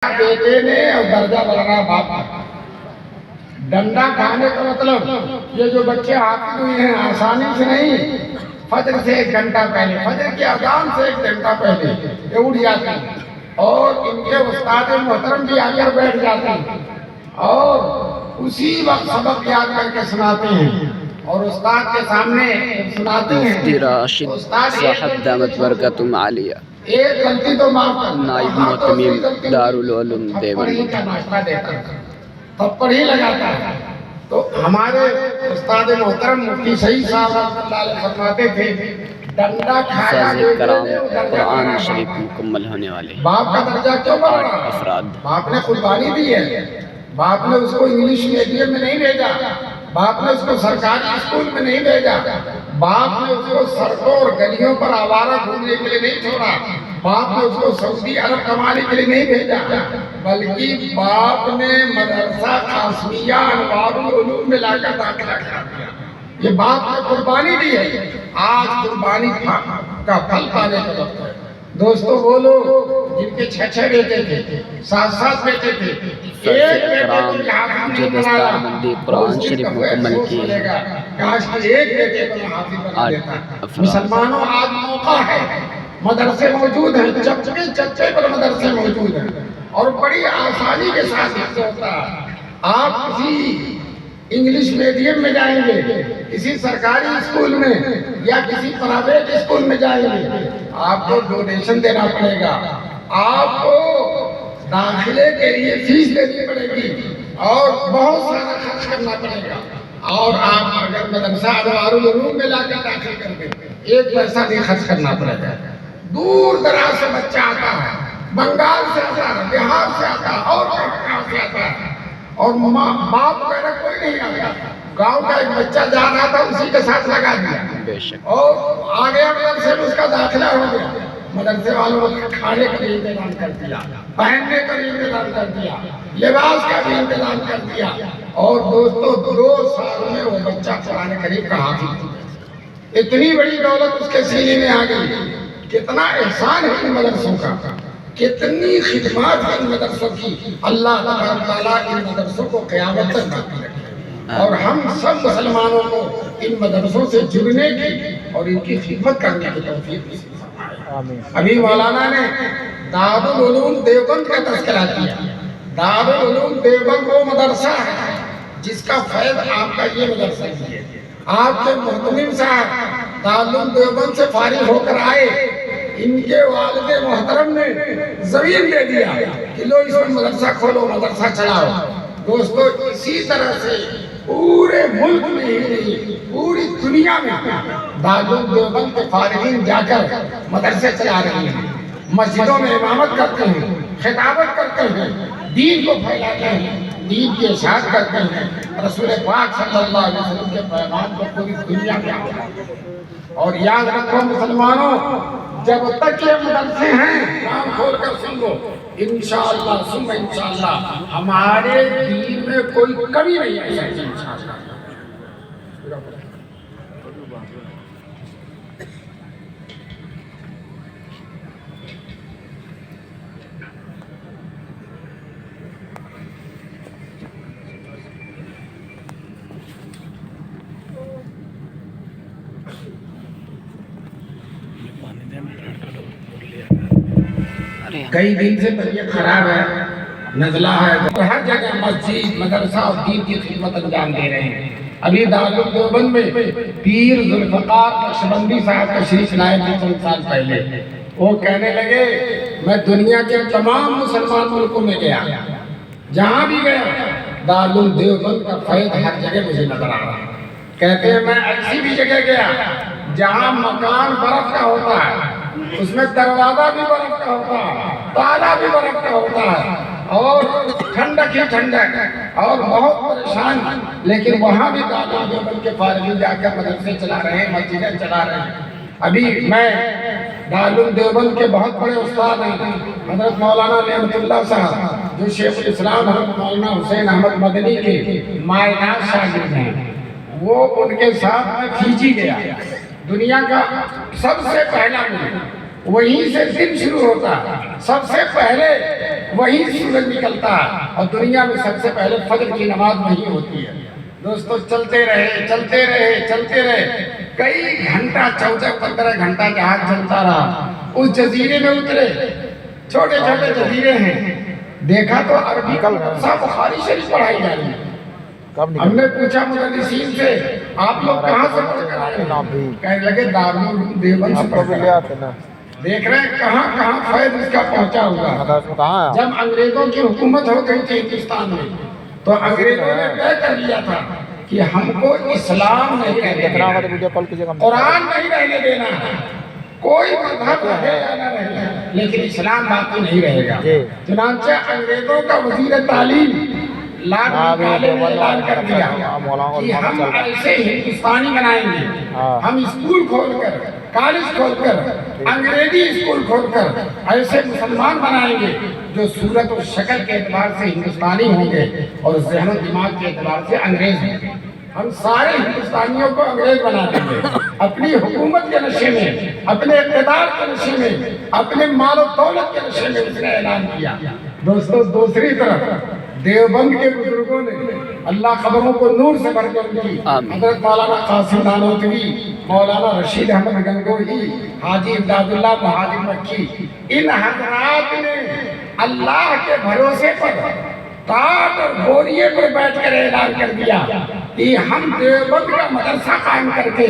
بیٹے نے اور درجہ بڑھ رہا باپ کا۔ ڈنڈا کھانے کا مطلب یہ جو بچے حافظ ہوئے ہیں آسانی سے نہیں، فجر سے 1 گھنٹہ پہلے، فجر کی اذان سے 1 گھنٹہ پہلے یہ اٹھ جاتے ہیں اور ان کے استاد محترم بھی آ کر بیٹھ جاتے ہیں اور اسی وقت سبق یاد کر کے سناتے ہیں اور استاد کے سامنے سناتے ہیں۔ مفتی راشد صاحب دامت برکاتہم عالیہ، ایک غلطی تو معاف کر، نائب محتمیم دارالعلوم دیوبند، تھپڑ ہی لگاتا ہے۔ تو ہمارے استاد محترم مفتی سعید صاحب رحمۃ اللہ علیہ فرماتے تھے ڈنڈا کھایا حفاظ کرام قرآن شریف مکمل ہونے والے باپ کا درجہ کیوں بڑھ 8 رہا؟ افراد۔ باپ نے قربانی دی ہے، باپ نے اس کو انگلش میڈیم میں نہیں بھیجا، باپ نے اس کو سرکاری اسکول میں نہیں بھیجا، باپ نے اس کو سڑکوں اور گلیوں پر آوارہ گھومنے کے لیے نہیں چھوڑا، باپ نے اس کو سعودی عرب کمانے کے لیے نہیں بھیجا، بلکہ باپ نے مدرسہ قاسمیہ انوار العلوم میں لا کر داخلہ کرا دیا۔ یہ باپ نے قربانی دی ہے، آج قربانی کا پھل پانے کا وقت ہے۔ دوستو وہ لوگ جن کے 6 بیٹے تھے، 7 بیٹے تھے، ایک بیٹے کو حافظ جو نہیں بنایا، دستار بندی قرآن شریف مکمل کیے ہیں، کاش کہ ایک بیٹے کو حافظ بنا 8 دیتا۔ افراد۔ مسلمانوں آج موقع ہے، مدرسے موجود ہیں، چچے پر مدرسے موجود ہیں اور بڑی آسانی کے ساتھ حفظ ہوتا ہے۔ آپ کسی انگلش میڈیم میں جائیں گے، کسی سرکاری اسکول میں یا کسی پرائیویٹ اسکول میں جائیں گے، آپ کو ڈونیشن دینا پڑے گا، آپ کو داخلے کے لیے فیس دینی پڑے گی اور بہت سارا خرچ کرنا پڑے گا۔ اور آپ اگر مدرسہ انوار العلوم میں لا کر داخل کر دیں، 1 پیسہ نہیں خرچ کرنا پڑے گا۔ دور دراز سے بچہ آتا ہے، بنگال سے آتا ہے، بہار سے آتا ہے اور کہاں سے آتا ہے، اور باپ وغیرہ کوئی نہیں آتا، گاؤں کا ایک بچہ جا رہا تھا اسی کے ساتھ لگا دیا بے شک، اور آگے مدرسے میں اس کا داخلہ ہو گیا۔ مدرسے والوں نے کھانے کا بھی انتظام کر دیا، پہننے کا بھی انتظام کر دیا، لباس کا بھی انتظام کر دیا، اور دوستو 2 سال میں وہ بچہ قرآن کریم کا حافظ ہو گیا۔ اتنی بڑی دولت اس کے سینے میں آ گئی۔ کتنا احسان ہے ان مدرسوں کا، کتنی خدمات ہیں ان مدرسوں کی۔ اللہ تعالیٰ ان مدرسوں کو قیامت تک باقی رکھے اور ہم سب مسلمانوں کو ان مدرسوں سے جڑنے کی اور ان کی خدمت کرنے کی توفیق نصیب فرمائے۔ ابھی مولانا نے دارالعلوم دیوبند کا تذکرہ کیا۔ دارالعلوم دیوبند وہ مدرسہ ہے جس کا فیض آپ کا یہ مدرسہ ہی ہے۔ آپ کے محتمم صاحب دارالعلوم دیوبند سے فارغ ہو کر آئے، ان کے والد محترم نے زمین دے دیا کہ لو اس میں مدرسہ کھولو، مدرسہ چلاؤ۔ دوستو اسی طرح سے پورے ملک میں ہی نہیں، پوری دنیا میں دارالعلوم دیوبند کے فارغین جا کر مدرسے چلا رہے ہیں، مسجدوں میں امامت کرتے ہیں، خطابت کرتے ہیں، دین کو پھیلاتے ہیں، دین کی اشاعت کرتے ہیں، رسول پاک صلی اللہ علیہ وسلم کے پیغام کو پوری دنیا میں پھیلاتے ہیں۔ اور یاد رکھو مسلمانوں، جب تک یہ مدرسے ہیں کان کھول کر سن لو، انشاءاللہ ثم انشاءاللہ ہمارے دین میں کوئی کمی نہیں آئی ہے انشاءاللہ۔ کئی دن سے طبیعت خراب ہے، نزلہ ہے، ہر جگہ مسجد مدرسہ اور دین کی خدمت انجام دے رہے ہیں۔ ابھی دارالعلوم دیوبند میں پیر ذوالفقار نقشبندی صاحب تشریف لائے تھے چند سال پہلے۔ وہ کہنے لگے میں دنیا کے تمام مسلمان ملکوں میں گیا، جہاں بھی گیا دارالعلوم دیوبند کا فیض ہر جگہ مجھے نظر آ رہا ہے۔ کہتے ہیں میں ایسی بھی جگہ گیا جہاں مکان برف کا ہوتا ہے، اس میں دروازہ بھی برف کا ہوتا ہے، تالا بھی برف کا ہوتا ہے، اور ٹھنڈک ہی ٹھنڈک، اور بہت پریشان، لیکن وہاں بھی دارالعلوم دیوبند کے فارغین جا کر مدرسے چلا رہے ہیں، مسجدیں چلا رہے ہیں۔ ابھی میں دارالعلوم دیوبند کے بہت بڑے استاد ہیں، حضرت مولانا نعمت اللہ صاحب جو شیخ الاسلام حضرت مولانا حسین احمد مدنی کے مائنات شاگرد ہیں، وہ ان کے ساتھ میں فیجی گیا۔ دنیا کا سب سے پہلا ملک، وہیں سے دن شروع ہوتا، سب سے پہلے وہی سورج نکلتا ہے اور دنیا میں سب سے پہلے فجر کی نماز وہی ہوتی ہے۔ دوستو چلتے رہے کئی گھنٹہ 14-15 گھنٹہ جہاز چلتا رہا، اس جزیرے میں اترے، چھوٹے چھوٹے جزیرے ہیں، دیکھا تو عربی کا مدرسہ بخاری شریف پڑھائی جا رہی ہے۔ ہم نے پوچھا مدرسین سے آپ لوگ کہاں سے پڑھ کر آئے ہیں؟ کہنے لگے دارالعلوم دیوبند سے پڑھ کر آئے ہیں۔ دیکھ رہے ہیں کہاں کہاں فیض اس کا پہنچا ہوا۔ جب انگریزوں کی حکومت ہو گئی تھی ہندوستان میں تو انگریزوں نے طے کر لیا تھا کہ ہم کو اسلام نہیں رہنے دینا، قرآن نہیں رہنے دینا ہے، کوئی مذہب رہے یا نہ رہے لیکن اسلام باقی نہیں رہے گا۔ چنانچہ انگریزوں کا وزیر تعلیم لارڈ مکالے نے اعلان کر دیا کہ ہم ایسے ہندوستانی بنائیں گے، ہم اسکول کھول کر، کالج کھول کر، انگریزی اسکول کھول کر ایسے مسلمان بنائیں گے جو صورت و شکل کے اعتبار سے ہندوستانی ہوں گے اور ذہن و دماغ کے اعتبار سے انگریز ہوں گے۔ ہم سارے ہندوستانیوں کو انگریز بنا دیں گے، اپنی حکومت کے نشے میں، اپنے اقتدار کے نشے میں، اپنے مال و دولت کے نشے میں اس نے اعلان کیا۔ دوستو دوسری طرف دیوبند کے بزرگوں نے اللہ قبروں کو نور سے بھر کر دی، حضرت مولانا قاسم نانوتوی، مولانا رشید احمد گنگوہی، حاجی امداد اللہ مہاجر مکی، ان حضرات نے اللہ کے بھروسے پر ٹاٹ اور بوریے پر بیٹھ کر اعلان کر دیا کہ ہم دیوبند کا مدرسہ قائم کر کے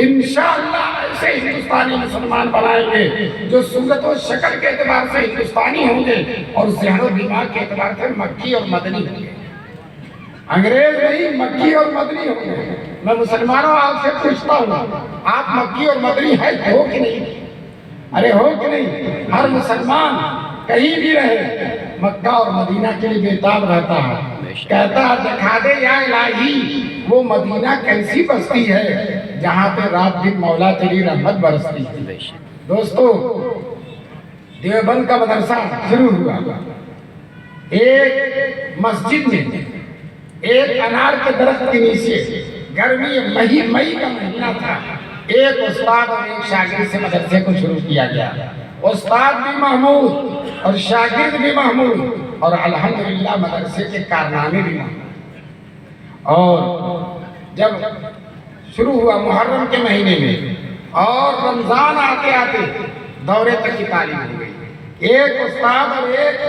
انشاءاللہ ایسے ہندوستانی مسلمان بنائیں گے جو صورت و شکل کے اعتبار سے ہندوستانی ہوں گے اور ذہن و دماغ کے اعتبار سے مکی اور مدنی ہوں گے، انگریز نہیں، مکی اور مدنی ہوں گے۔ میں مسلمانوں آپ سے پوچھتا ہوں، آپ مکی اور مدنی ہے ہو کہ نہیں؟ ارے ہو کہ نہیں؟ ہر مسلمان کہیں بھی رہے مکہ اور مدینہ کے لیے بےتاب رہتا ہے، کہتا ہے دکھا دے یا الہی وہ مدینہ کیسی بستی ہے جہاں پہ رات دن مولا تیری رحمت برستی ہے۔ دوستو دیوبند کا مدرسہ شروع ہوا، ایک مسجد میں ایک انار کے درخت کے نیچے، گرمی مئی کا مہینہ تھا، ایک استاد اور ایک شاگرد سے مدرسے کو شروع کیا گیا۔ استاد بھی محمود اور شاگرد بھی محمود اور الحمدللہ مدرسے کے کارنامے بھی محمود۔ اور جب شروع ہوا محرم کے مہینے میں اور رمضان آتے آتے دورے تک کی تعلیم ہو گئی، ایک استاد اور ایک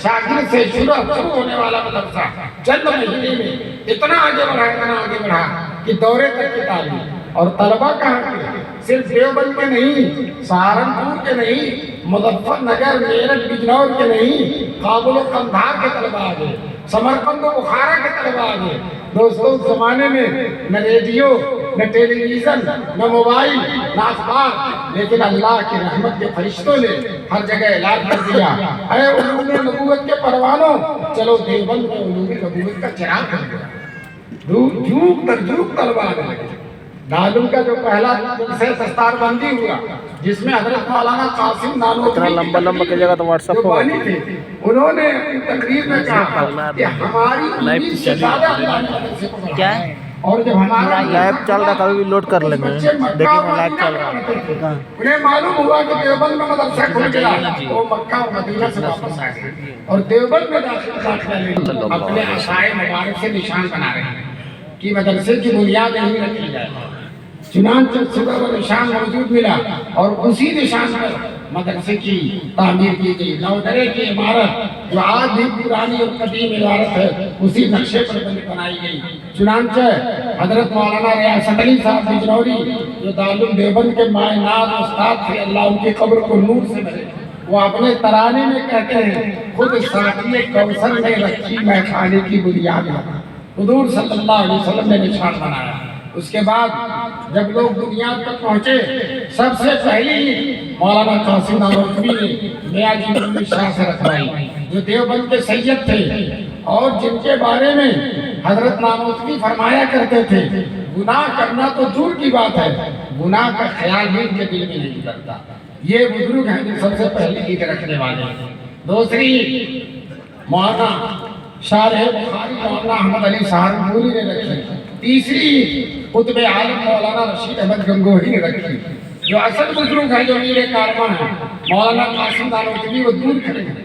شاگرد سے شروع ہونے والا مدرسہ چند مہینے میں اتنا آگے بڑھا کہ دورے تک کی تعلیم۔ اور طلبہ کہاں کے؟ صرف دیوبند کے نہیں، سہارنپور کے نہیں، مظفر نگر، میرٹھ، بجنور کے نہیں، کابل و قندھار کے طلبہ آگے، سمرقند و بخارا کے طلبہ آگے۔ دوستو اس زمانے میں نہ ریڈیو، نہ ٹیلی ویژن، نہ موبائل، نہ اخبار، لیکن اللہ کی رحمت کے فرشتوں نے ہر جگہ اعلان کر دیا، اے علوم نبوت کے پروانوں، چلو دیوبند میں علوم نبوت کا چراغ کر دیا۔ جھوک در جھوک طلبہ آنے لگے۔ دارالعلوم کا جو پہلا جلسہ دستار بندی ہوا جس میں حضرت مولانا قاسم نانوتوی جو بانی تھے، انہوں نے اپنی تقریر میں کہا کہ ہماری امید سے زیادہ اللہ نے مدرسے کو بڑھایا ہے، اور جب ہمارا لائیو چل رہا کبھی بھی لوڈ کر لیں گے، دیکھیں میں لائیو چل رہا۔ انہیں معلوم ہوا کہ دیوبند میں مدرسہ کھل گیا، وہ مکہ اور مدینہ سے واپس آ گئے اور دیوبند میں داخلہ لے اپنے عصائے مبارک سے نشان بنا رہے ہیں کہ مدرسے کی بنیاد نہیں رکھی جائے۔ چنانچہ صبح و نشان موجود ملا اور اسی نشان پر مدرسے کی تعمیر کی گئی۔ نودرے کی عمارت جو آج بھی پرانی اور قدیم عمارت ہے اسی نقشے پر بنائی گئی۔ چنانچہ حضرت مولانا ریاست علی صاحب بجنوری جو دارالعلوم دیوبند کے مائنات استاد تھے، اللہ ان کی قبر کو نور سے بھرے، وہ اپنے ترانے میں کہتے ہیں خود ساقی کوثر نے رکھی میں خانے کی بنیاد، حضور صلی اللہ علیہ وسلم نے نشان بنایا۔ اس کے بعد جب لوگ بنیاد پر پہنچے، سب سے پہلی مولانا قاسم نانوتوی نے میاں جی ملی شاہ سے رکھوائی جو دیوبند کے سید تھے اور جن کے بارے میں حضرت نانوتوی فرمایا کرتے تھے گناہ کرنا تو دور کی بات ہے، گناہ کا خیال بھی ان کے دل میں نہیں کرتا۔ یہ بزرگ ہیں جو سب سے پہلی عید رکھنے والے ہیں۔ دوسری مولانا شارح بخاری مولانا احمد علی سہارنپوری نے رکھی۔ تیسری قطب عالم مولانا رشید احمد گنگوہی نے رکھی۔ جو اصل بزرگ ہیں جو میر کارواں ہیں مولانا قاسم نانوتوی وہ دور کھڑے ہیں،